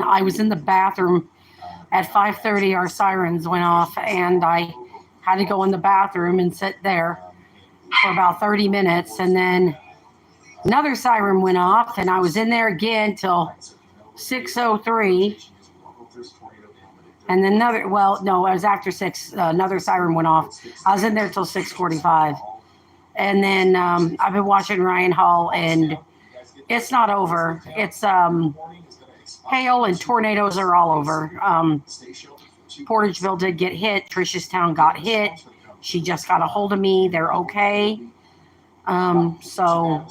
I was in the bathroom at 5:30. Our sirens went off, and I had to go in the bathroom and sit there for about 30 minutes, and then another siren went off, and I was in there again till 6:03, and then another. Well, no, it was after six. Another siren went off. I was in there till 6:45, and then I've been watching Ryan Hall, and it's not over. It's hail and tornadoes are all over. Portageville did get hit. Tricia's Town got hit. She just got a hold of me. They're okay. So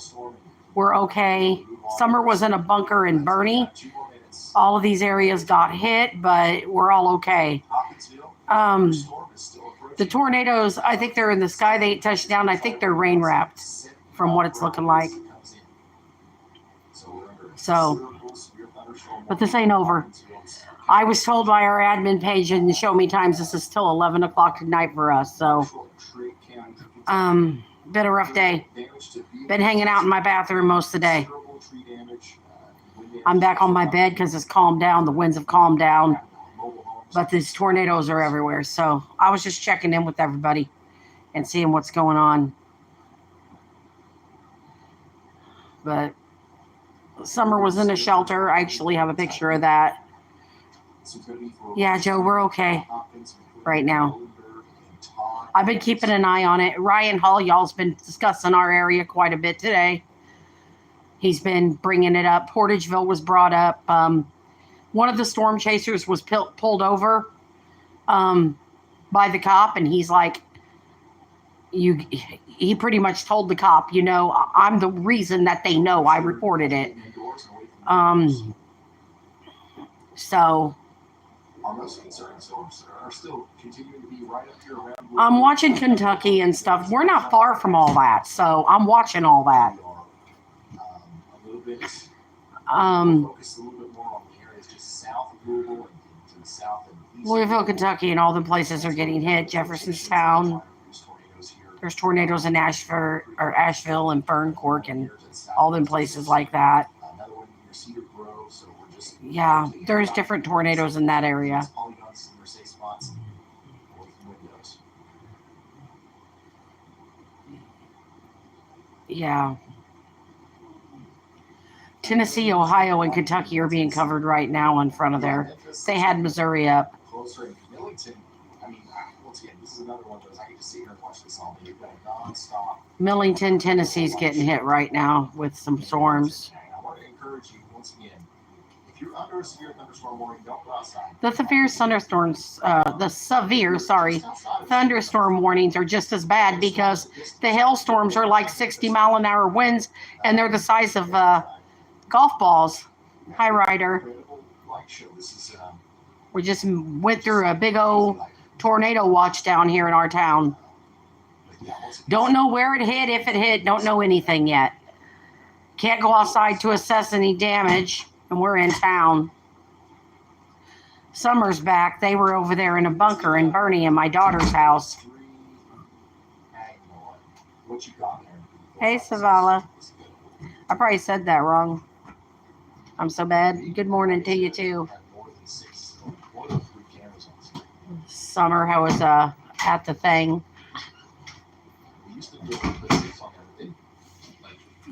we're okay. Summer was in a bunker in Bernie. All of these areas got hit, but we're all okay. The tornadoes, I think they're in the sky. They ain't touched down. I think they're rain wrapped from what it's looking like. So, but this ain't over. I was told by our admin page and Show Me Times this is till 11 o'clock tonight for us. So, been a rough day. Been hanging out in my bathroom most of the day. I'm back on my bed because it's calmed down. The winds have calmed down. But these tornadoes are everywhere. So I was just checking in with everybody and seeing what's going on. But Summer was in a shelter. I actually have a picture of that. Yeah, Joe, we're okay right now. I've been keeping an eye on it. Ryan Hall, y'all's been discussing our area quite a bit today. He's been bringing it up. Portageville was brought up. One of the storm chasers was pulled over by the cop, and he's like, he pretty much told the cop, I'm the reason that they know I reported it. So I'm watching Kentucky and stuff. We're not far from all that, so I'm watching all that. Louisville, Kentucky, and all the places are getting hit. Jeffersonstown. There's tornadoes in Asheville and Ferncork and all them places like that. Yeah, there's different tornadoes in that area. Yeah. Tennessee, Ohio, and Kentucky are being covered right now in front of there. They had Missouri up. Millington, Tennessee's getting hit right now with some storms. The severe thunderstorm warnings are just as bad because the hailstorms are like 60-mile-an-hour winds, and they're the size of golf balls. Hi, Ryder. We just went through a big old tornado watch down here in our town. Don't know where it hit, if it hit, don't know anything yet. Can't go outside to assess any damage, and we're in town. Summer's back. They were over there in a bunker in Bernie in my daughter's house. Hey, Savala. I probably said that wrong. I'm so bad. Good morning to you, too. Summer, how was at the thing?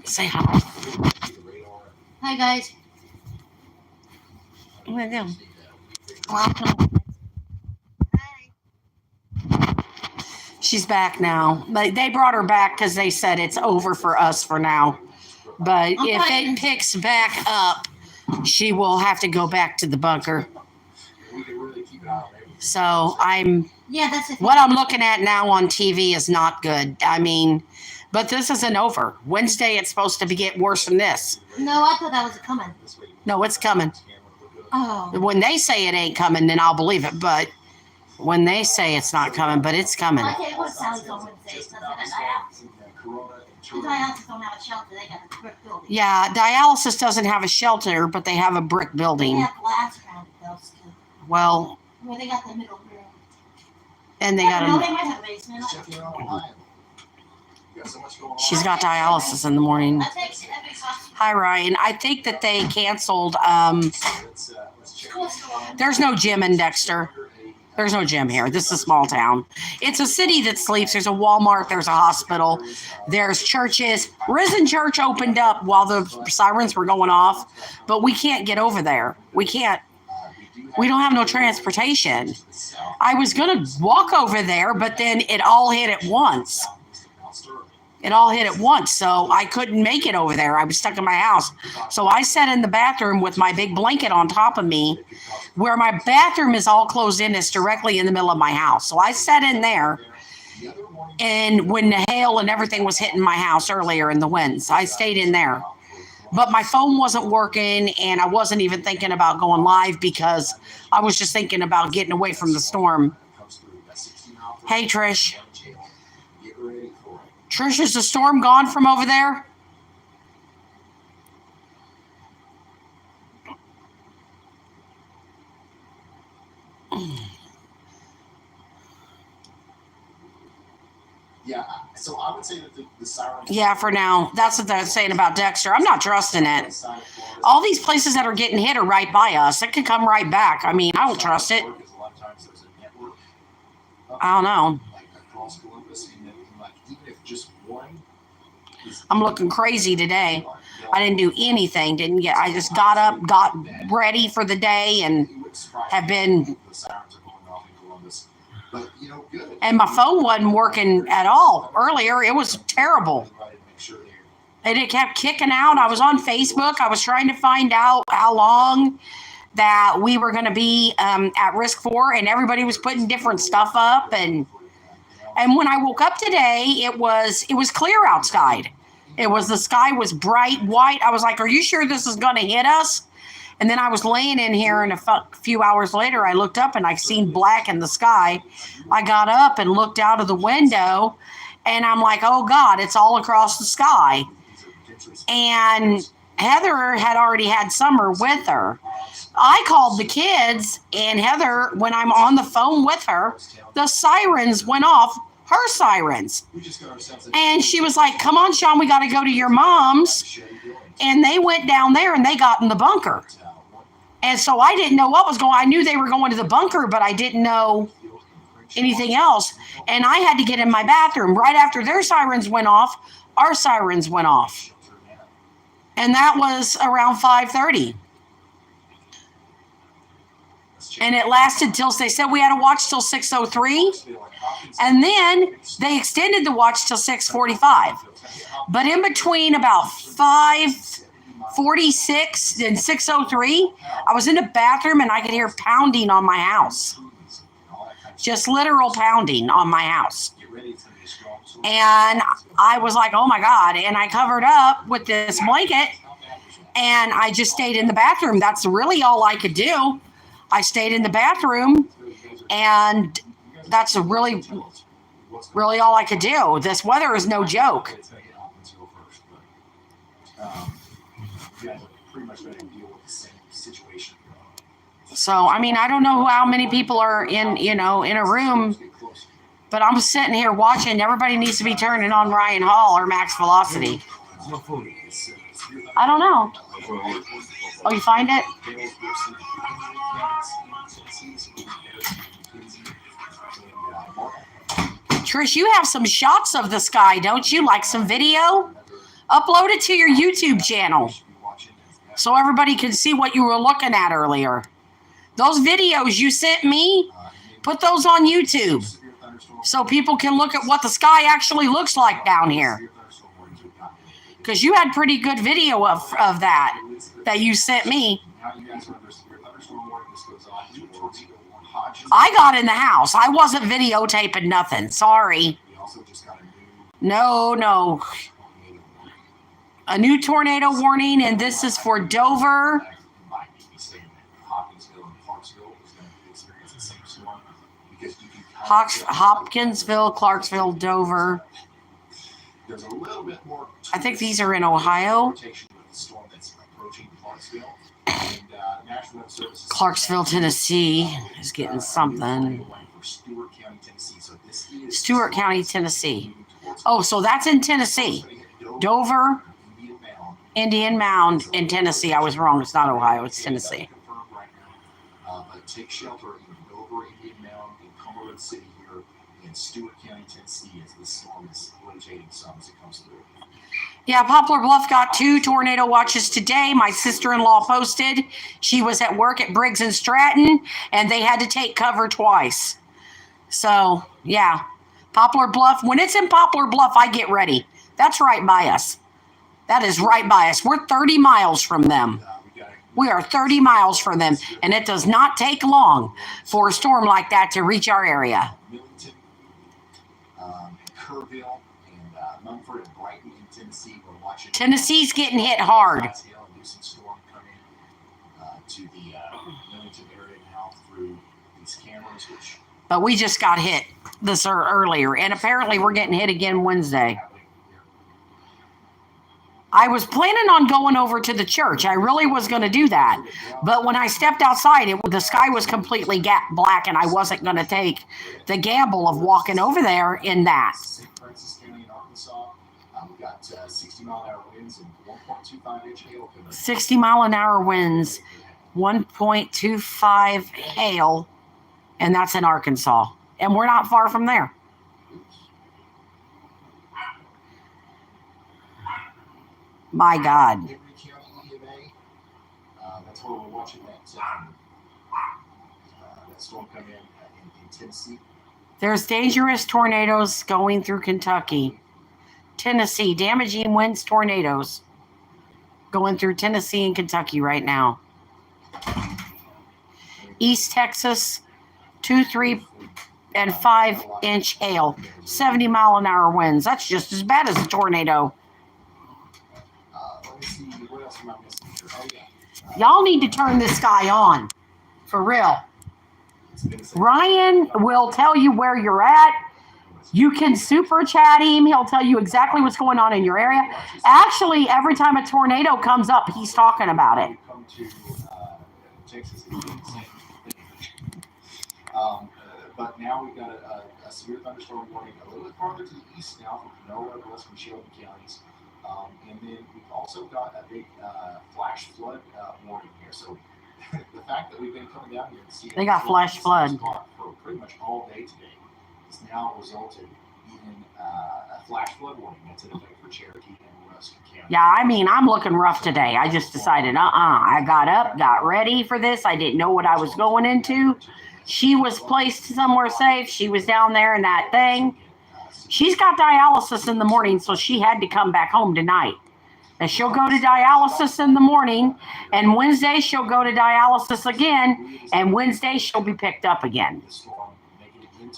Say hi. Hi, guys. What are you doing? She's back now. But they brought her back because they said it's over for us for now. But if it picks back up, she will have to go back to the bunker. So what I'm looking at now on TV is not good. I mean, but this isn't over. Wednesday, it's supposed to get worse than this. No, I thought that was coming. No, it's coming. Oh. When they say it ain't coming, then I'll believe it. But when they say it's not coming, but it's coming. I tell you what, Sally's on Wednesday. Dialysis don't have a shelter. They got a brick building. Yeah, dialysis doesn't have a shelter, but they have a brick building. They have glass around it, though, too. Well. Well, they got the middle room. And they got No, they might have a basement. She's got dialysis in the morning. I think every hospital. Hi, Ryan. I think that they canceled. Cool. There's no gym in Dexter. There's no gym here. This is a small town. It's a city that sleeps. There's a Walmart. There's a hospital. There's churches. Risen Church opened up while the sirens were going off, but we can't get over there. We can't. We don't have no transportation. I was going to walk over there, but then it all hit at once. It all hit at once, so I couldn't make it over there. I was stuck in my house. So I sat in the bathroom with my big blanket on top of me, where my bathroom is all closed in. It's directly in the middle of my house. So I sat in there, and when the hail and everything was hitting my house earlier in the winds, I stayed in there. But my phone wasn't working, and I wasn't even thinking about going live because I was just thinking about getting away from the storm. Hey, Trish. Trish, is the storm gone from over there? Yeah, so I would say that the sirens. Yeah, for now. That's what they're saying about Dexter. I'm not trusting it. All these places that are getting hit are right by us. It could come right back. I mean, I don't trust it. I don't know. I'm looking crazy today. I didn't do anything. I just got up, got ready for the day, and have been. And my phone wasn't working at all earlier. It was terrible. And it kept kicking out. I was on Facebook. I was trying to find out how long that we were going to be at risk for, and everybody was putting different stuff up. And when I woke up today, it was clear outside. The sky was bright white. I was like, "Are you sure this is going to hit us?" And then I was laying in here, and a few hours later, I looked up and I seen black in the sky. I got up and looked out of the window, and I'm like, "Oh God, it's all across the sky." And Heather had already had summer with her. I called the kids, and Heather, when I'm on the phone with her, the sirens went off, her sirens. And she was like, "Come on, Sean, we got to go to your mom's." And they went down there and they got in the bunker. And so I didn't know what was going on. I knew they were going to the bunker, but I didn't know anything else. And I had to get in my bathroom. Right after their sirens went off, our sirens went off. And that was around 5:30. And it lasted till, they said we had to watch till 6:03. And then they extended the watch till 6:45. But in between about 5:46 and 6:03, I was in the bathroom and I could hear pounding on my house. Just literal pounding on my house. And I was like, "Oh my God." And I covered up with this blanket and I just stayed in the bathroom. That's really all I could do. I stayed in the bathroom, and that's really all I could do. This weather is no joke. So, I mean, I don't know how many people are in a room, but I'm sitting here watching. Everybody needs to be turning on Ryan Hall or Max Velocity. I don't know. Oh, you find it? Trish, you have some shots of the sky, don't you? Like some video? Upload it to your YouTube channel so everybody can see what you were looking at earlier. Those videos you sent me, put those on YouTube so people can look at what the sky actually looks like down here. Because you had pretty good video of that you sent me. I got in the house. I wasn't videotaping nothing. Sorry. No. A new tornado warning, and this is for Dover. Hopkinsville, Clarksville, Dover. I think these are in Ohio. Clarksville, Tennessee is getting something. Stewart County, Tennessee. Oh, so that's in Tennessee. Dover, Indian Mound in Tennessee. I was wrong. It's not Ohio. It's Tennessee. But take shelter in Dover, Indian Mound, in Cumberland City here in Stewart County, Tennessee, as this storm is rotating some as it comes through. Yeah, Poplar Bluff got 2 tornado watches today. My sister-in-law posted. She was at work at Briggs and Stratton, and they had to take cover twice. So, yeah. Poplar Bluff. When it's in Poplar Bluff, I get ready. That's right by us. That is right by us. We're 30 miles from them. We are 30 miles from them, and it does not take long for a storm like that to reach our area. Millington, Kerrville, and Mumford and Brighton in Tennessee. We're watching. Tennessee's getting hit hard. Storm coming to the Millington area now through these cameras, which. But we just got hit this earlier, and apparently we're getting hit again Wednesday. I was planning on going over to the church. I really was going to do that. But when I stepped outside, the sky was completely black, and I wasn't going to take the gamble of walking over there in that. St. Francis County in Arkansas, we've got 60-mile-an-hour winds and 1.25-inch hail. 60-mile-an-hour winds, 1.25 hail, and that's in Arkansas. And we're not far from there. My God. Henry County EMA, that's where we're watching that storm come in Tennessee. There's dangerous tornadoes going through Kentucky. Tennessee, damaging winds, tornadoes going through Tennessee and Kentucky right now. East Texas, 2, 3, and 5-inch hail, 70-mile-an-hour winds. That's just as bad as a tornado. Y'all need to turn this guy on. For real. Ryan will tell you where you're at. You can super chat him. He'll tell you exactly what's going on in your area. Actually, every time a tornado comes up, he's talking about it. But now we've got a severe thunderstorm warning a little bit farther to the east now from Panola, Western Shelby counties. And then we've also got a big flash flood warning here. So the fact that we've been coming down here and seeing they got flash flood for pretty much all day today has now resulted in a flash flood warning that's in effect for Cherokee and Rusk County. Yeah, I mean, I'm looking rough today. I just decided, I got up, got ready for this. I didn't know what I was going into. She was placed somewhere safe. She was down there in that thing. She's got dialysis in the morning, so she had to come back home tonight. And she'll go to dialysis in the morning, and Wednesday she'll go to dialysis again, and Wednesday she'll be picked up again.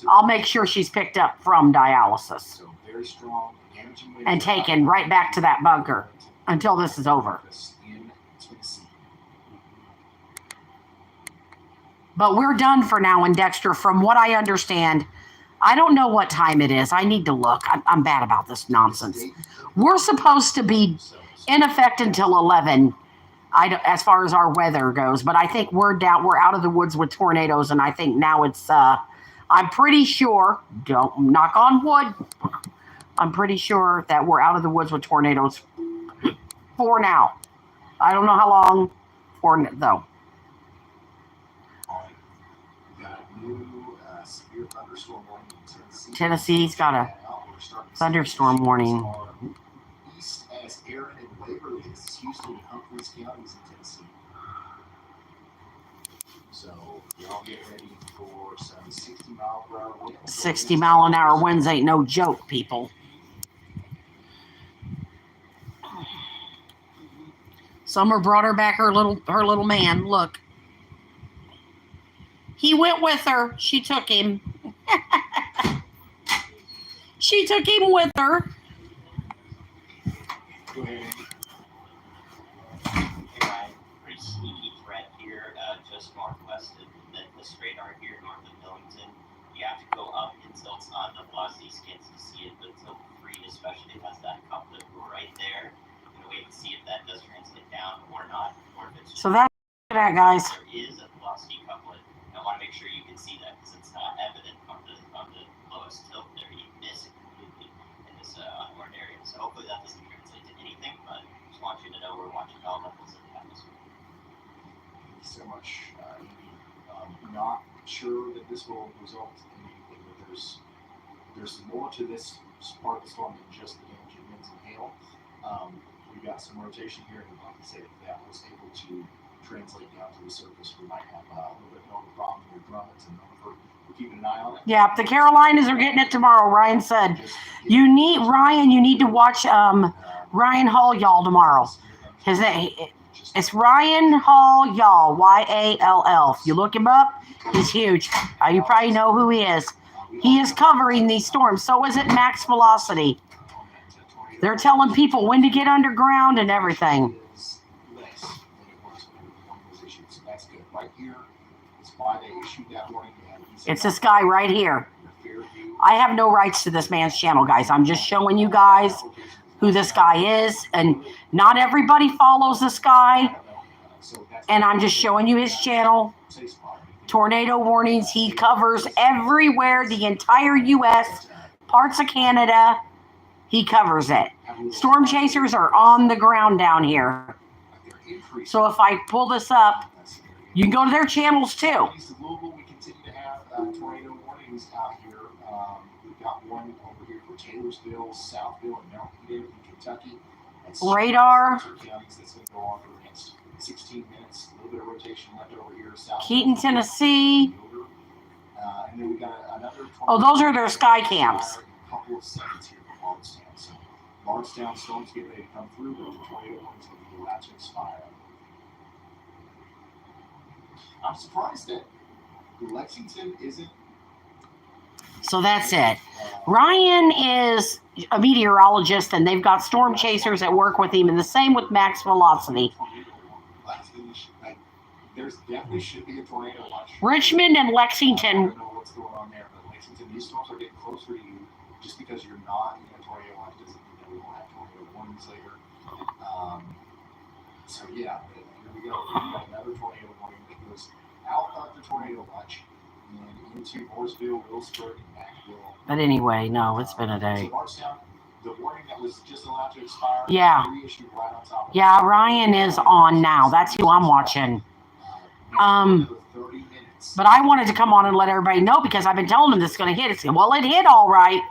I'll make sure she's picked up from dialysis and taken right back to that bunker until this is over. But we're done for now in Dexter, from what I understand. I don't know what time it is. I need to look. I'm bad about this nonsense. We're supposed to be in effect until 11, as far as our weather goes. But I think we're out of the woods with tornadoes, and I think now it's. I'm pretty sure. Don't knock on wood. I'm pretty sure that we're out of the woods with tornadoes for now. I don't know how long for though. Severe thunderstorm warning in Tennessee. Tennessee's got a thunderstorm warning. East as Aaron and Waverly, this is Houston and Humphreys counties in Tennessee. So y'all get ready for some 60-mile-per-hour winds. 60-mile-an-hour winds ain't no joke, people. Summer brought her back her little man. Look. He went with her. She took him. She took him with her. Hey Ryan, pretty sneaky threat here, just northwest of the Memphis radar here, north of Millington. You have to go up until it's not enough velocity scans to see it, but until Freed especially has that couplet right there. And wait to see if that does transmit down or not, or if it's So that's that, guys. There is a velocity couplet. I want to make sure you can see that because it's not evident on the lowest tilt there. You miss it completely in this much, not sure that this will result in anything, but there's more to this part of the storm than just the damage of winds and hail. We've got some rotation here, and like I said, if that was able to translate down to the surface, we might have a little bit more of a problem with Drummond's, and we're keeping an eye on it. Yeah, the Carolinas are getting it tomorrow. Ryan said you need to watch Ryan Hall, y'all, tomorrow. His name, it's Ryan Hall, y'all, YALL. If you look him up, he's huge. You probably know who he is. He is covering these storms. So is it Max Velocity. They're telling people when to get underground and everything. It's this guy right here. I have no rights to this man's channel, guys. I'm just showing you guys who this guy is. And not everybody follows this guy. And I'm just showing you his channel. Tornado warnings. He covers everywhere, the entire U.S., parts of Canada. He covers it. Storm chasers are on the ground down here. So if I pull this up, you can go to their channels too. We continue to have tornado warnings out here. We've got one over here for Taylorsville, Southville, and Mount Eden in Kentucky. Radar. That's going to go on for the next 16 minutes. A little bit of rotation left over here. Keaton, Tennessee. And then we got another. Oh, those are their sky camps. A couple of seconds here for Bardstown. So Bardstown storms get ready to come through, but the tornado warnings going to be allowed to expire. I'm surprised that Lexington isn't. So that's it. Ryan is a meteorologist, and they've got storm chasers that work with him, and the same with Max Velocity. There's definitely should be a tornado watch. Richmond and I Lexington. don't know what's going on there, but Lexington, these storms are getting closer to you. Just because you're not in a tornado watch doesn't mean that we won't have tornado warnings later. So yeah, here we go. We got another tornado warning that goes out of the tornado watch and into Mooresville, Wilkesburg, and Mackville. But anyway, no, it's been a day. So Bardstown, the warning that was just allowed to expire. Yeah. Reissued right on top of Yeah, Ryan is on now. That's who I'm watching. But I wanted to come on and let everybody know because I've been telling them this is going to hit. It hit all right.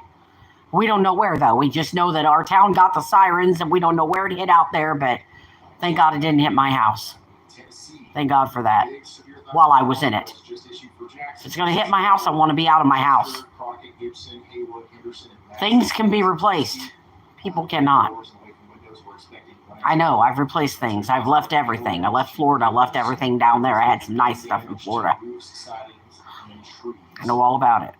We don't know where, though. We just know that our town got the sirens, and we don't know where it hit out there, but thank God it didn't hit my house. Thank God for that while I was in it. If it's going to hit my house, I want to be out of my house. Things can be replaced. People cannot. I know. I've replaced things. I've left everything. I left Florida. I left everything down there. I had some nice stuff in Florida. I know all about it.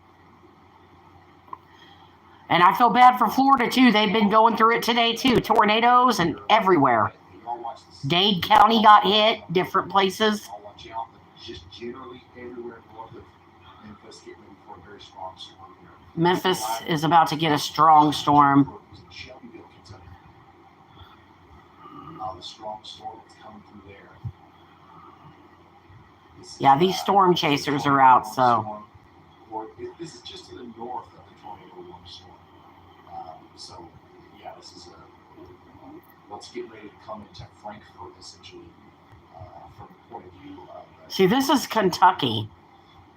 And I feel bad for Florida, too. They've been going through it today, too. Tornadoes and everywhere. Dade County got hit. Different places. Memphis is about to get a strong storm. The strong storm that's coming through there. Yeah, these storm chasers are out, so. This is just to the north of the tornado warning storm. So, yeah, this is what's getting ready to come into Frankfurt, essentially, from the point of view of. See, this is Kentucky.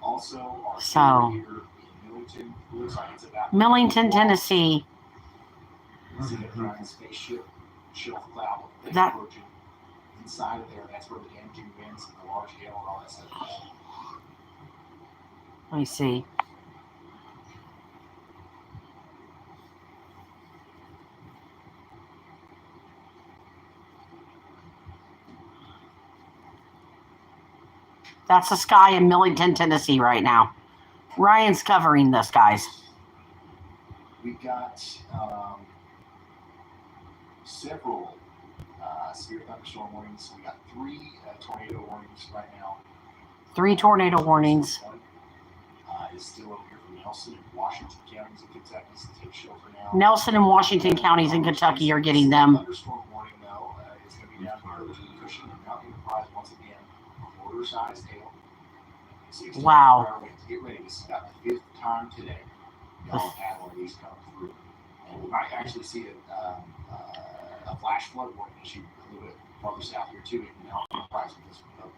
Also, our So. here in Millington, looks like it's about. Millington, Tennessee. See that giant spaceship shelf cloud That. inside of there, that's where the damaging winds and the large hail and all that stuff is. Let me see. That's the sky in Millington, Tennessee right now. Ryan's covering this, guys. We've got several severe thunderstorm warnings. We got 3 tornado warnings right now. 3 tornado warnings. Is still over here from Nelson and Washington counties in Kentucky. So take shelter now. Nelson and Washington counties in Kentucky are getting them. Thunderstorm warning though is going to be down here between Cushing and Mount Enterprise once again. Quarter-sized hail. Wow. Get ready. This is about the 5th time today. Y'all have had one of these come through, and we might actually see a flash flood warning issue a little bit farther south here too, and now the price of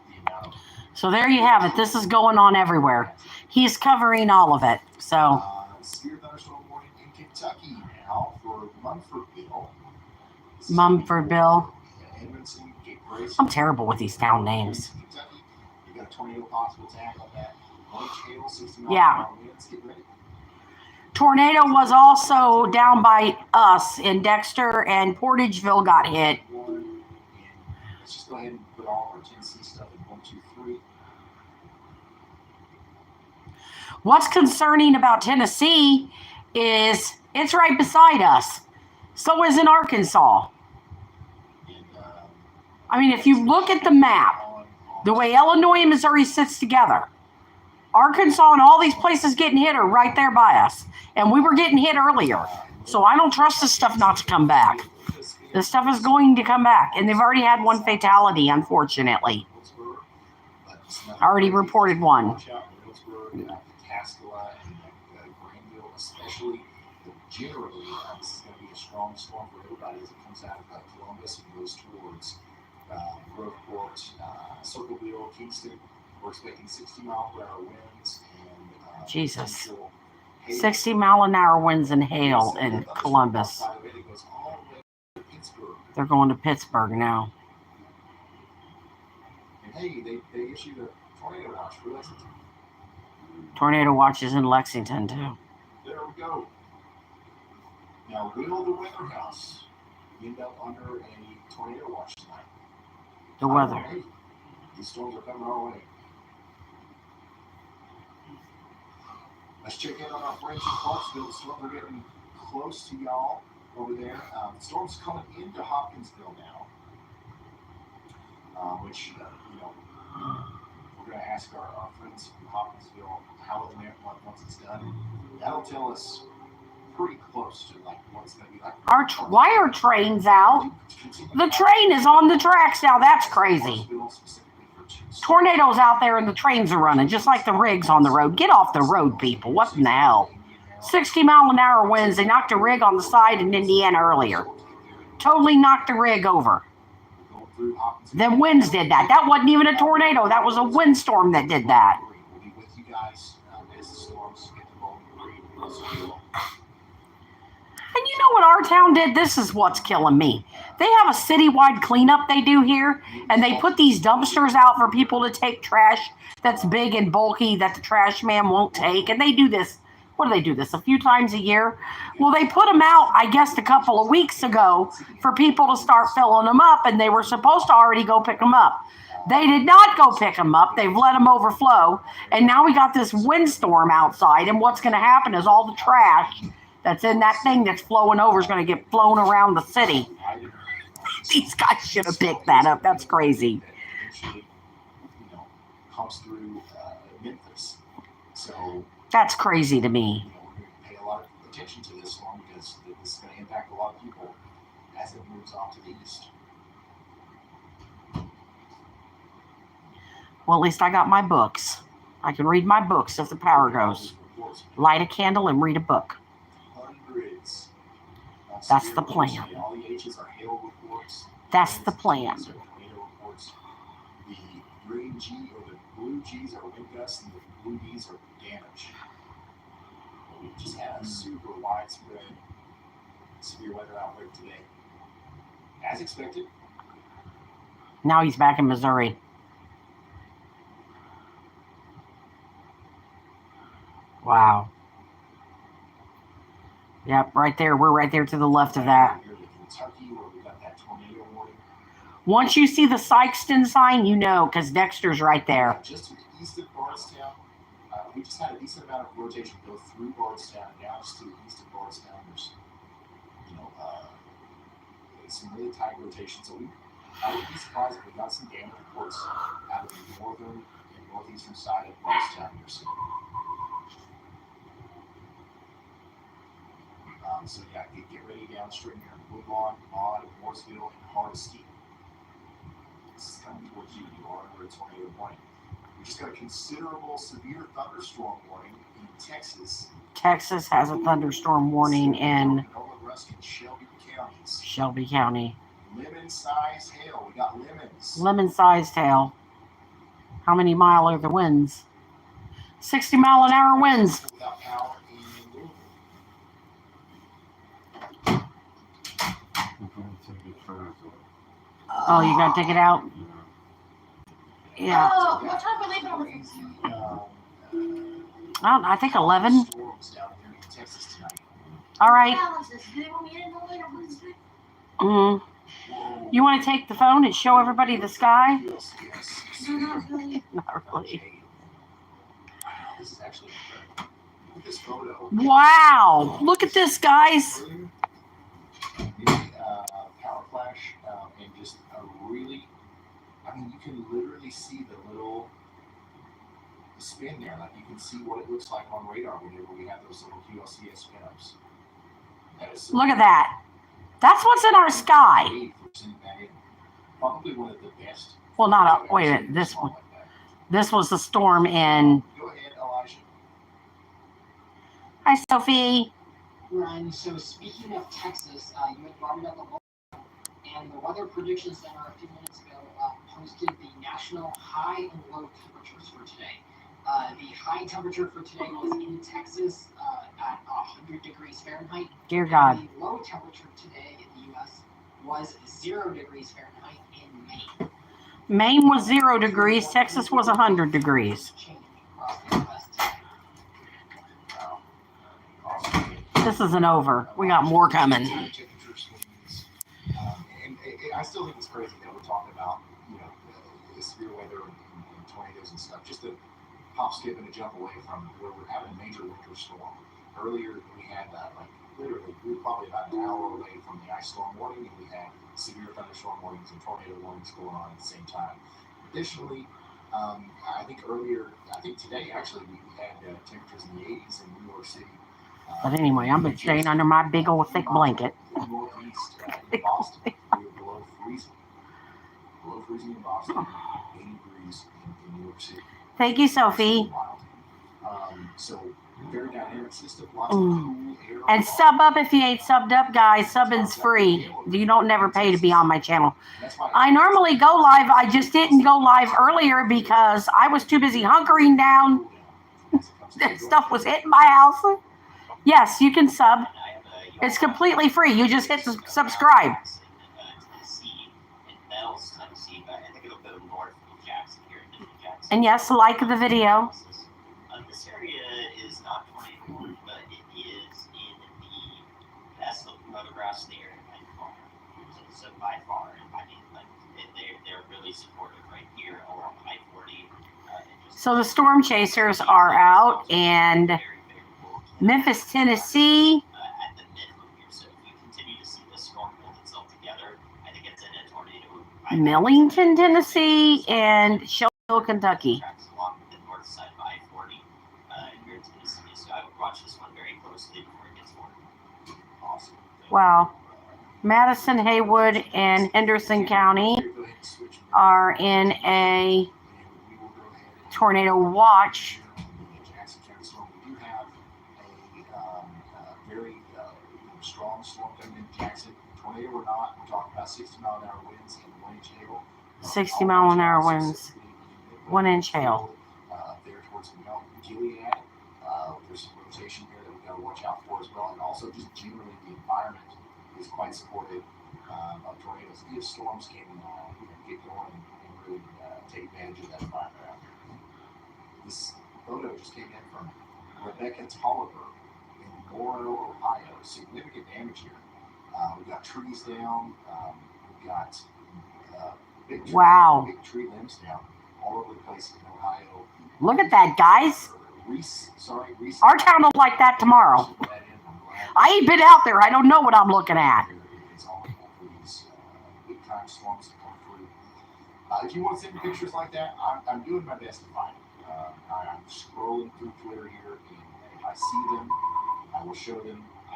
the amount of. So there you have it. This is going on everywhere. He's covering all of it. So Severe thunderstorm warning in Kentucky now for Mumfordville. Mumfordville. Edmondson, Cape Grace. I'm terrible with these town names. Kentucky. You got a tornado possible tag on that. One hail, 60 miles Yeah. per hour winds. Get ready. Tornado was also down by us in Dexter, and Portageville got hit. And let's just go ahead and put all our Tennessee stuff in 1, 2, 3. What's concerning about Tennessee is it's right beside us. So is in Arkansas. And, I mean, if you look at the map, the way Illinois and Missouri sits together, Arkansas and all these places getting hit are right there by us. And we were getting hit earlier. So I don't trust this stuff not to come back. This stuff is going to come back. And they've already had one fatality, unfortunately. I already reported one. Watch out in Hillsborough, Tascala, and Greenville, especially. Generally, this is going to be a strong storm for everybody as it comes out of Columbus and goes towards Groveport, Circleville, Kingston. We're expecting 60-mile-per-hour winds and Jesus. potential hail. 60-mile-an-hour winds and hail in Columbus. By the way, it goes all the way to Pittsburgh. They're going to Pittsburgh now. And hey, they issued a tornado watch for Lexington. Tornado watches in Lexington, too. There we go. Now, will the weather house end up under a tornado watch tonight? The weather. Hey, these storms are coming our way. Let's check in on our friends in Clarksville. The storms are getting close to y'all over there. The storm's coming into Hopkinsville now, which, we're going to ask our friends from Hopkinsville how it went once it's done. That'll tell us pretty close to like what it's going to be like. Why are trains out? The train is on the tracks now. That's crazy. Tornadoes out there and the trains are running, just like the rigs on the road. Get off the road, people. What in the hell? 60-mile-an-hour winds. They knocked a rig on the side in Indiana earlier. Totally knocked the rig over. Them winds did that. That wasn't even a tornado. That was a windstorm that did that. We'll be with you guys as the storms get the rolling. And you know what our town did? This is what's killing me. They have a citywide cleanup they do here, and they put these dumpsters out for people to take trash that's big and bulky that the trash man won't take. And they do this. What do they do this? A few times a year? Well, they put them out, I guess, a couple of weeks ago for people to start filling them up, and they were supposed to already go pick them up. They did not go pick them up. They've let them overflow, and now we got this windstorm outside, and what's going to happen is all the trash that's in that thing that's flowing over is going to get flown around the city. These guys should have picked that up. That's crazy. Comes through Memphis. So that's crazy to me. We're going to pay a lot of attention to this storm because this is going to impact a lot of people as it moves off to the east. Well, at least I got my books. I can read my books if the power goes. Light a candle and read a book. Hundreds. That's the plan. All the H's are hail reports. That's the plan. Tornado reports. The green G or the blue G's are wind gusts and the blue D's are damage. We just had a super widespread severe weather outbreak today. As expected. Now he's back in Missouri. Wow. Yep, right there. We're right there to the left of that. Here in Kentucky, where we got that tornado warning. Once you see the Sykeston sign, you know, because Dexter's right there. Just to the east of Bardstown, we just had a decent amount of rotation go through Bardstown. Now just to the east of Bardstown, there's, some really tight rotation. So I wouldn't be surprised if we got some damage reports out of the northern and northeastern side of Bardstown here soon. So yeah, get ready downstream here in Woodlawn, Maud, Mooresville, and Hardesty. This is coming towards you. You are under a tornado warning. We just got a considerable severe thunderstorm warning in Texas. Texas has a thunderstorm warning in Nola, Rusk, and Shelby counties. Shelby County. lemon-sized hail. We got lemons. Lemon-sized hail. How many mile are the winds? 60-mile-an-hour winds. Without power in Louisville. Oh, you gotta take it out? Yeah. Oh, what time are they going? Crazy, I think 11. storms down here in Texas tonight. All right. Balances. Do they want me in the later? What is it? Mm. You want to take the phone and show everybody the sky? Yes. No, not really. Not really. Wow, this is actually incredible. Look at this photo. Wow. Look at this, guys. Power flash and just a really, I mean, you can literally see the little spin there. Like you can see what it looks like on radar whenever we have those little QLCS spin-ups. That is so Look at that. That's what's in our sky. Probably one of the best. Well, not a, wait a minute. This one. This was the storm in. Go ahead, Elijah. Hi, Sophie. Ryan, so speaking of Texas, you had brought it up a moment, and the Weather Prediction Center a few minutes ago posted the national high and low temperatures for today. The high temperature for today was in Texas at 100 degrees Fahrenheit. Dear God. And the low temperature today in the U.S. was 0 degrees Fahrenheit in Maine. Maine was 0 degrees. Texas was 100 degrees. Change across the U.S. today. This isn't over. We got more coming. And I still think it's crazy that we're talking about, the severe weather and tornadoes and stuff. Just to hop, skip, and a jump away from where we're having a major winter storm. Earlier, we had literally, we were probably about an hour away from the ice storm warning, and we had severe thunderstorm warnings and tornado warnings going on at the same time. Additionally, I think today actually we had temperatures in the 80s in New York City. But anyway, I'm been staying under my big old thick blanket. Northeast in Boston, we were below freezing. Below freezing in Boston, 80 degrees in New York City. Thank you, Sophie. So very dynamic system, lots of cool air. And sub up if you ain't subbed up, guys. Subbing's free. You don't never pay to be on my channel. I normally go live. I just didn't go live earlier because I was too busy hunkering down. Stuff was hitting my house. Yes, you can sub. It's completely free. You just hit subscribe. And yes, like the video. This area is not 24, but it is in the best looking photographs in the area by far. So by far, they're really supportive right here along I-40. So the storm chasers are out, and Memphis, Tennessee. At the minimum here, so if you continue to see this storm hold itself together, I think it's in a tornado. Millington, Tennessee, and Shelbyville, Kentucky. Along the north side of I-40 here in Tennessee, so I would watch this one very closely before it gets warm. Awesome. Wow. Madison, Haywood, and Henderson County are in a tornado watch. We do have a very strong storm coming in Jackson. Tornado or not, we're talking about 60-mile-an-hour winds and 1-inch hail. 60-mile-an-hour winds, 1-inch hail. There towards Gilead, there's some rotation here that we've got to watch out for as well. And also just generally the environment is quite supportive of tornadoes. These storms can get going and really take advantage of that environment out there. This photo just came in from Rebecca Tolliver in Moro, Ohio. Significant damage here. We've got trees down. We've got big tree limbs down all over the place in Ohio. Look at that, guys. Reese. Our town will like that tomorrow. I ain't been out there. I don't know what I'm looking at. It's all for these big time storms to come through. If you want to send me pictures like that, I'm doing my best to find it. I'm scrolling through Twitter here, and if I see them, I will show them. I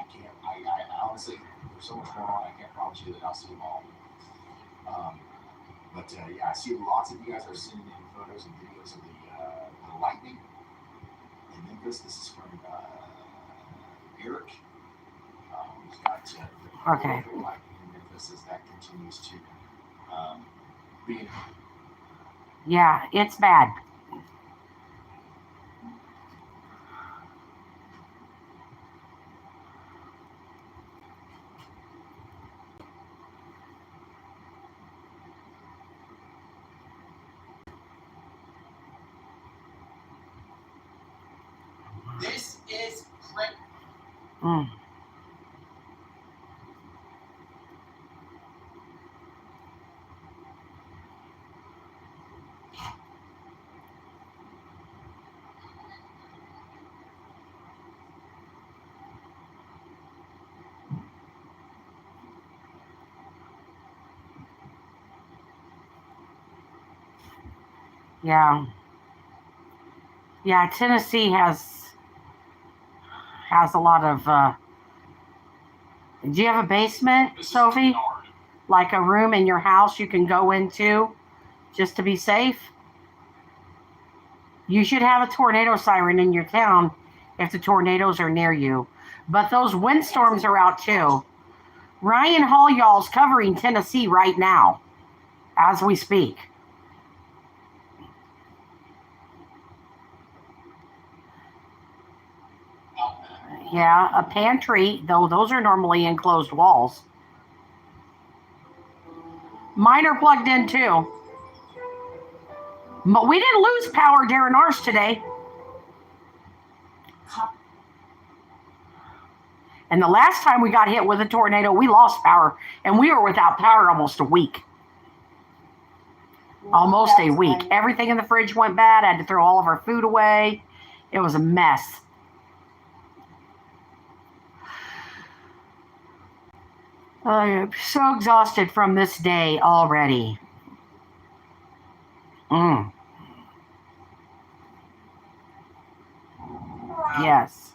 honestly, there's so much going on, I can't promise you that I'll see them all. But I see lots of you guys are sending in photos and videos of the lightning in Memphis. This is from Eric. He's got Okay. lightning in Memphis. services that continues to be. Yeah, it's bad. This is great. Mm. Yeah. Yeah, Tennessee has a lot of do you have a basement, Sophie? Like a room in your house you can go into just to be safe? You should have a tornado siren in your town if the tornadoes are near you. But those windstorms are out too. Ryan Hall, y'all's covering Tennessee right now as we speak. Yeah, a pantry, though those are normally enclosed walls. Mine are plugged in too. But we didn't lose power during ours today. And the last time we got hit with a tornado, we lost power. And we were without power almost a week. Almost a week. Everything in the fridge went bad. I had to throw all of our food away. It was a mess. I am so exhausted from this day already. Yes.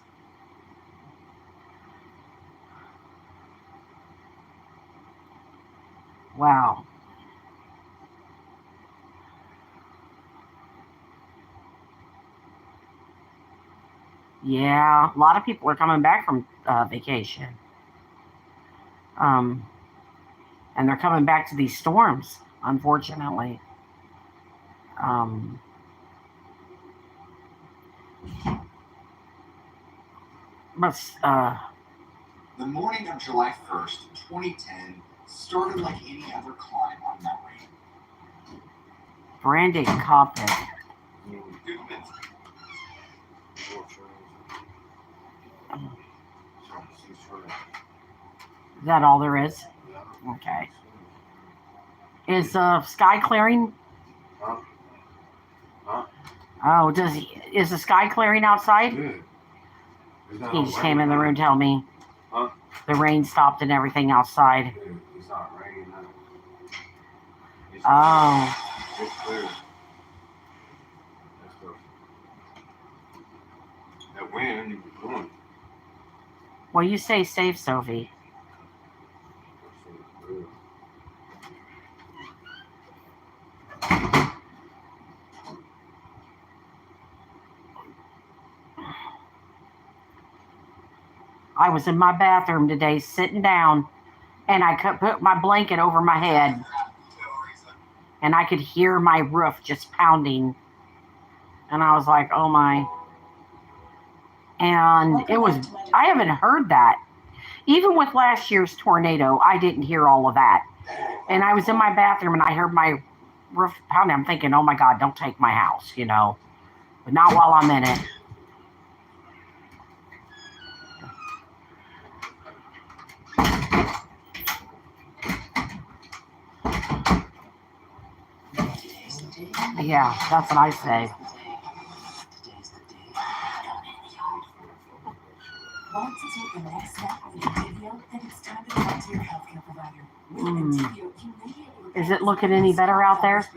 Wow. Yeah, a lot of people are coming back from vacation. And they're coming back to these storms, unfortunately. But The morning of July 1st, 2010, started like any other climb on Mount Rainier. Brandon Coppin. Is that all there is? Okay. Is sky clearing? Oh, is the sky clearing outside? He just came in the room telling me the rain stopped and everything outside. It's not raining. Oh. It's clear. That wind you were doing. Well, you stay safe, Sophie. I was in my bathroom today sitting down and I could put my blanket over my head and I could hear my roof just pounding. And I was like, oh my. And it was, I haven't heard that. Even with last year's tornado, I didn't hear all of that. And I was in my bathroom and I heard my roof pounding. I'm thinking, oh my God, don't take my house, you know, but not while I'm in it. Yeah, that's what I say. Want to take the next step with Entyvio? Then it's time to talk to your healthcare provider. With Entyvio, you may be able to Is it looking any better out there?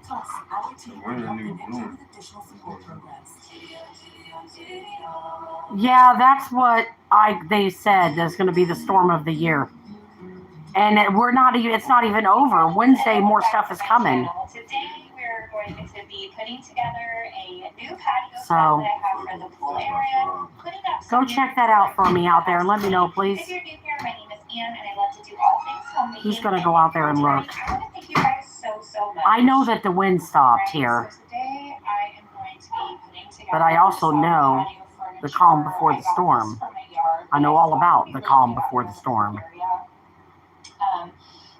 Plus, our team will help connect you with additional support programs. Yeah, that's what they said. That's going to be the storm of the year. And it's not even over. Wednesday, more stuff is coming. Today, we're going to be putting together a new patio set So, that I have for the pool area. Putting up go some check that out for me out there and let me know, please. If you're new here, my name is Anne, and I love to do all things home He's gonna go out there and look. I want to thank you guys so much. I know that the wind stopped here, So today I am going to be putting together but I also some know patio furniture. the calm before the I got storm. this from my yard. I know all about the calm before the storm.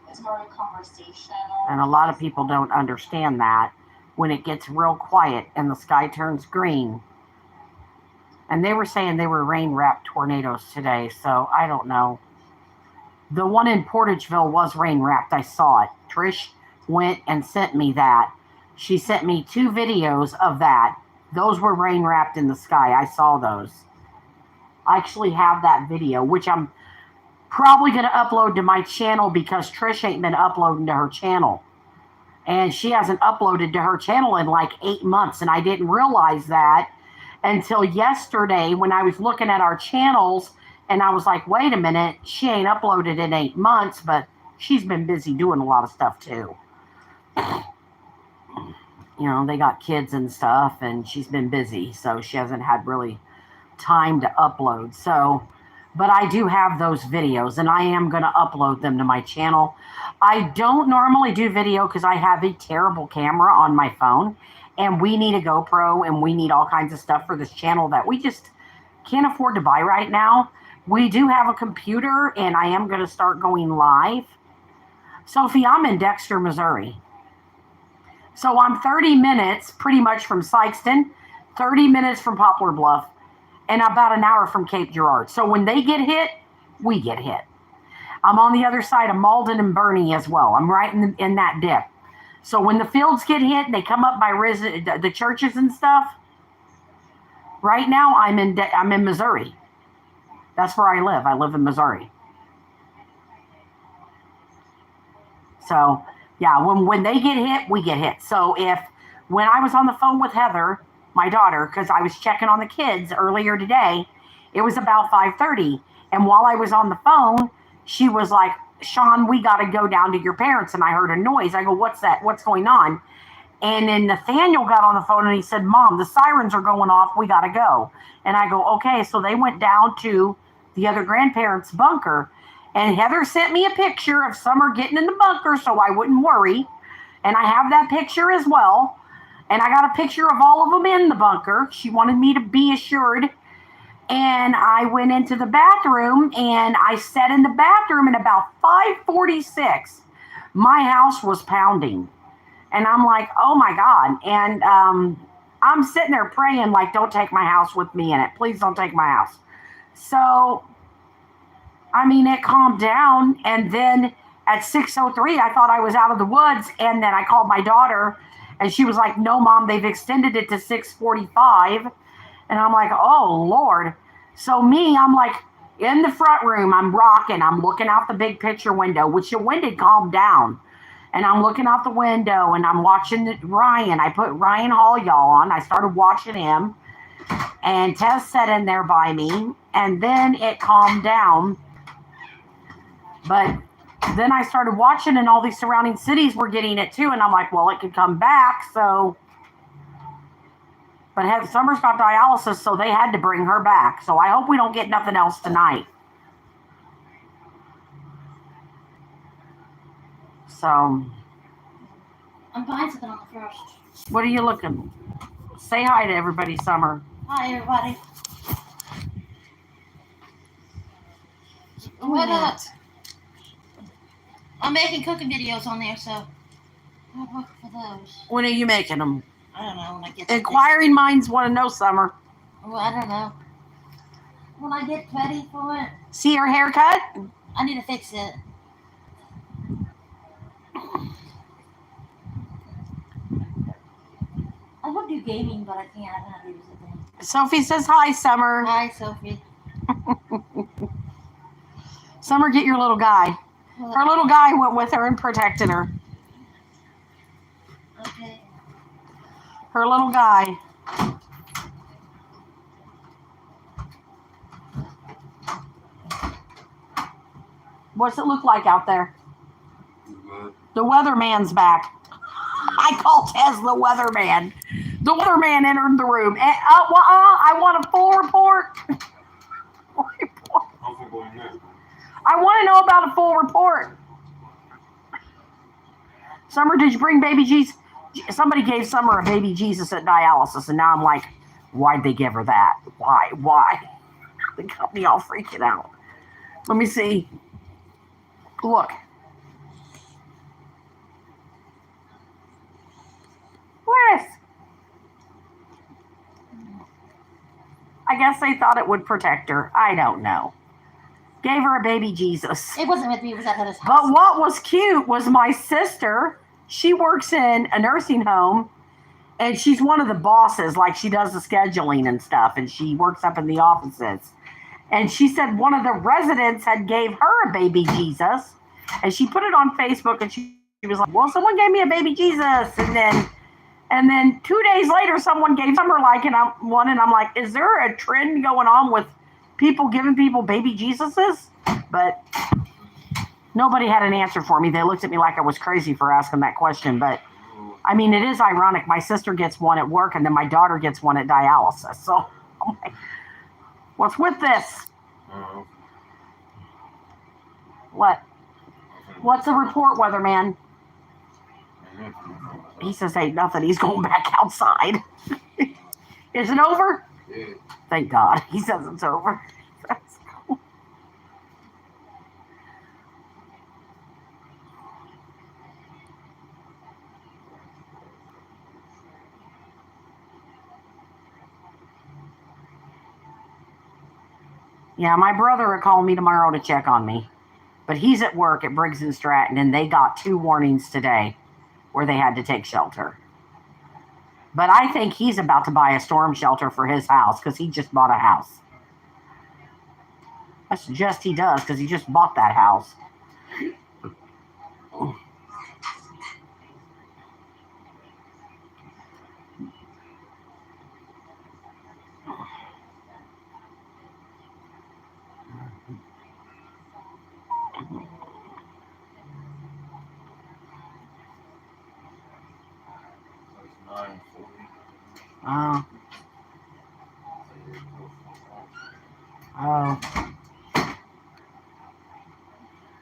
It's more of a conversational. And a lot of people don't understand that when it gets real quiet and the sky turns green. And they were saying they were rain-wrapped tornadoes today, so I don't know. The one in Portageville was rain-wrapped. I saw it. Trish went and sent me that. She sent me 2 videos of that. Those were rain-wrapped in the sky. I saw those. I actually have that video, which I'm probably going to upload to my channel because Trish ain't been uploading to her channel. And she hasn't uploaded to her channel in like 8 months. And I didn't realize that until yesterday when I was looking at our channels. And I was like, wait a minute, she ain't uploaded in 8 months, but she's been busy doing a lot of stuff too. You know, they got kids and stuff, and she's been busy, so she hasn't had really time to upload. So, but I do have those videos, and I am going to upload them to my channel. I don't normally do video because I have a terrible camera on my phone, and we need a GoPro, and we need all kinds of stuff for this channel that we just can't afford to buy right now. We do have a computer, and I am going to start going live. Sophie, I'm in Dexter, Missouri. So I'm 30 minutes pretty much from Sykeston, 30 minutes from Poplar Bluff, and about an hour from Cape Girardeau. So when they get hit, we get hit. I'm on the other side of Malden and Bernie as well. I'm right in that dip. So when the fields get hit and they come up by the churches and stuff, right now I'm in Missouri. That's where I live. I live in Missouri. So, yeah, when they get hit, we get hit. So when I was on the phone with Heather, my daughter, because I was checking on the kids earlier today, it was about 5:30. And while I was on the phone, she was like, Sean, we got to go down to your parents. And I heard a noise. I go, what's that? What's going on? And then Nathaniel got on the phone and he said, Mom, the sirens are going off. We got to go. And I go, okay. So they went down to the other grandparents' bunker. And Heather sent me a picture of Summer getting in the bunker so I wouldn't worry. And I have that picture as well. And I got a picture of all of them in the bunker. She wanted me to be assured. And I went into the bathroom and I sat in the bathroom, and about 5:46, my house was pounding. And I'm like, oh my God. And I'm sitting there praying like, don't take my house with me in it. Please don't take my house. So, I mean, it calmed down. And then at 6:03, I thought I was out of the woods. And then I called my daughter and she was like, no, Mom, they've extended it to 6:45. And I'm like, oh, Lord. So I'm like in the front room, I'm rocking. I'm looking out the big picture window, which the wind had calmed down. And I'm looking out the window and I'm watching Ryan. I put Ryan Hall y'all on. I started watching him. And Tess sat in there by me. And then it calmed down. But then I started watching and all these surrounding cities were getting it too. And I'm like, well, it could come back. So... But Summer's got dialysis, so they had to bring her back. So I hope we don't get nothing else tonight. So. I'm buying something on the first. What are you looking? Say hi to everybody, Summer. Hi, everybody. What up? I'm making cooking videos on there, so I'll look for those. When are you making them? I don't know when I get. Inquiring minds want to know, Summer. Well, I don't know. When I get ready for it. See her haircut? I need to fix it. I would do gaming, but I can't. I don't have to use it then. Sophie says hi, Summer. Hi, Sophie. Summer, get your little guy. Her little guy went with her and protected her. Okay. Her little guy. What's it look like out there? The weatherman's back. I call Tez the weatherman. The weatherman entered the room. I want a full report. I want to know about a full report. Summer, did you bring baby Jesus? Somebody gave Summer a baby Jesus at dialysis, and now I'm like, why'd they give her that? Why? They got me all freaking out. Let me see. Look. Where's? I guess they thought it would protect her. I don't know. Gave her a baby Jesus. It wasn't with me. It was at his house. But what was cute was my sister. She works in a nursing home, and she's one of the bosses. Like, she does the scheduling and stuff, and she works up in the offices. And she said one of the residents had gave her a baby Jesus, and she put it on Facebook, and she was like, well, someone gave me a baby Jesus. And then 2 days later, someone gave Summer like one, and I'm like, is there a trend going on with people giving people baby Jesuses? But nobody had an answer for me. They looked at me like I was crazy for asking that question. But I mean, it is ironic. My sister gets one at work, and then my daughter gets one at dialysis. So I'm like, what's with this? What? What's the report, weatherman? He says, ain't nothing. He's going back outside. Is it over? Yeah. Thank God. He says it's over. That's cool. Yeah, my brother will call me tomorrow to check on me. But he's at work at Briggs and Stratton, and they got 2 warnings today where they had to take shelter. But I think he's about to buy a storm shelter for his house because he just bought a house. I suggest he does because he just bought that house. Oh. Oh.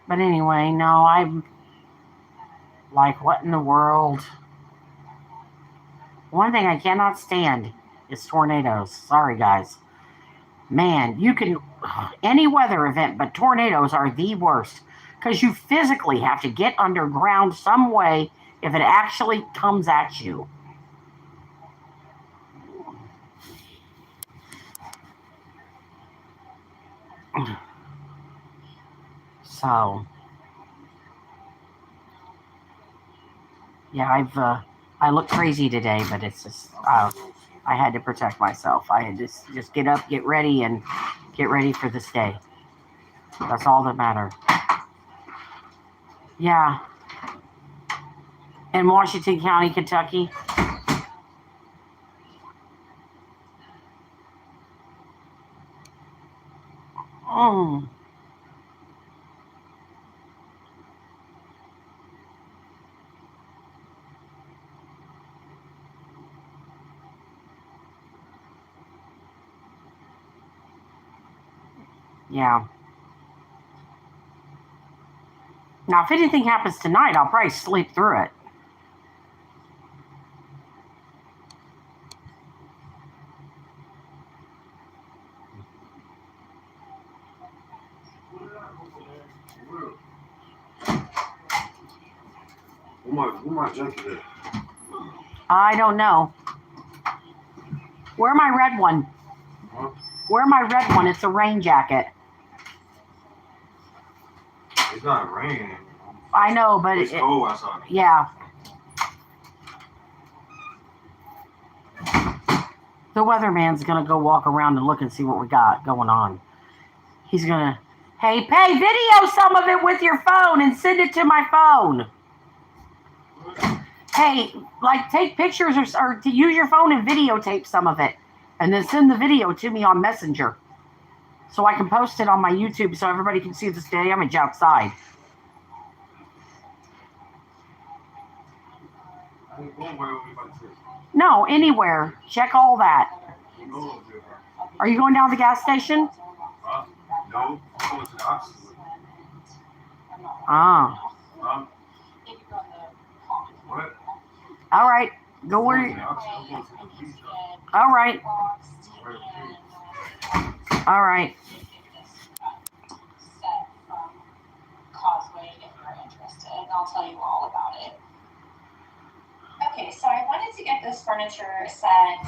But anyway, no, I'm like, what in the world? One thing I cannot stand is tornadoes. Sorry, guys. Man, you can, any weather event, but tornadoes are the worst because you physically have to get underground some way if it actually comes at you. So, yeah, I look crazy today, but it's just, I had to protect myself. I had to just get up, get ready, and get ready for this day. That's all that mattered. Yeah. In Washington County, Kentucky. Oh. Yeah. Now, if anything happens tonight, I'll probably sleep through it. Where my jacket at? I don't know. Where my red one? Huh? Where my red one? It's a rain jacket. It's not raining. I know, but It's cold outside. Yeah. The weatherman's gonna go walk around and look and see what we got going on. He's gonna, hey, video some of it with your phone and send it to my phone. Hey, like, take pictures or to use your phone and videotape some of it, and then send the video to me on Messenger, so I can post it on my YouTube so everybody can see this damage outside. No, anywhere. Check all that. Are you going down to the gas station? No, I'm going to the opposite. Ah. Huh? What? All right. Go where you. I'm going to the beach. All right. All right. Set from Causeway if you're interested. I'll tell you all about it. Okay, so I wanted to get this furniture set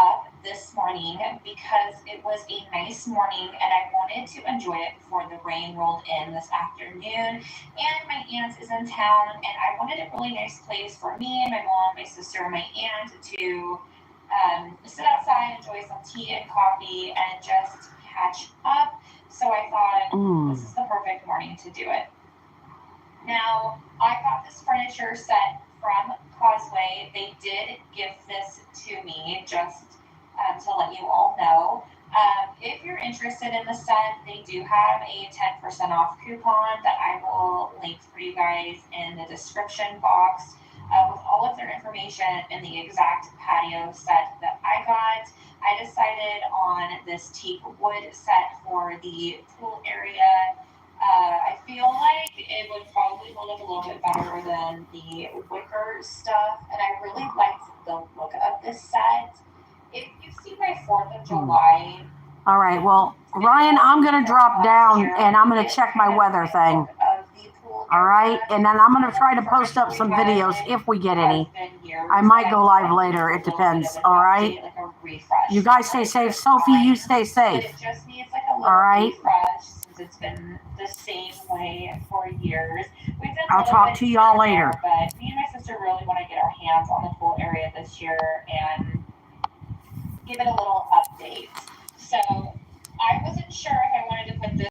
up this morning because it was a nice morning and I wanted to enjoy it before the rain rolled in this afternoon. And my aunt is in town and I wanted a really nice place for me, my mom, my sister, and my aunt to sit outside, enjoy some tea and coffee, and just catch up. So I thought this is the perfect morning to do it. Now, I got this furniture set from Causeway. They did give this to me just to let you all know. If you're interested in the set, they do have a 10% off coupon that I will link for you guys in the description box with all of their information and the exact patio set that I got. I decided on this teak wood set for the pool area. I feel like it would probably hold up a little bit better than the wicker stuff, and I really liked the look of this set. If you see my 4th of July. All right. Well, Ryan, I'm going to drop down and I'm going to check my weather thing. All right. And then I'm going to try to post up some videos if we get any. I might go live later. It depends. All right. You guys stay safe. Sophie, you stay safe. It just needs like a little all right. refresh since it's been the same way for years. I'll talk to y'all later. But me and my sister really want to get our hands on the pool area this year and give it a little update. So I wasn't sure if I wanted to put this